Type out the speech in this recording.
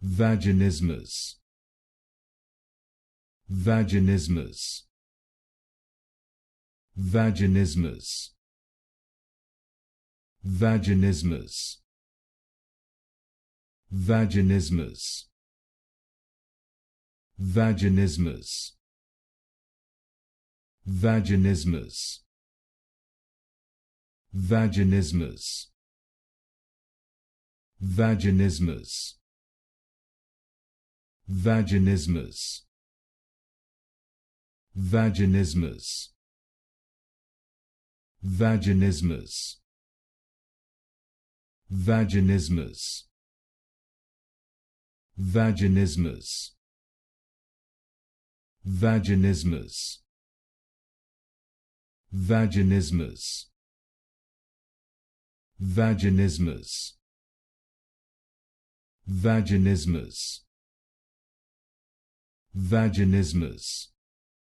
Vaginismus. Vaginismus. Vaginismus. Vaginismus. Vaginismus. Vaginismus. Vaginismus. Vaginismus. Vaginismus. Vaginismus. Vaginismus. Vaginismus. Vaginismus. Vaginismus. Vaginismus. Vaginismus. Vaginismus. Vaginismus. Vaginismus.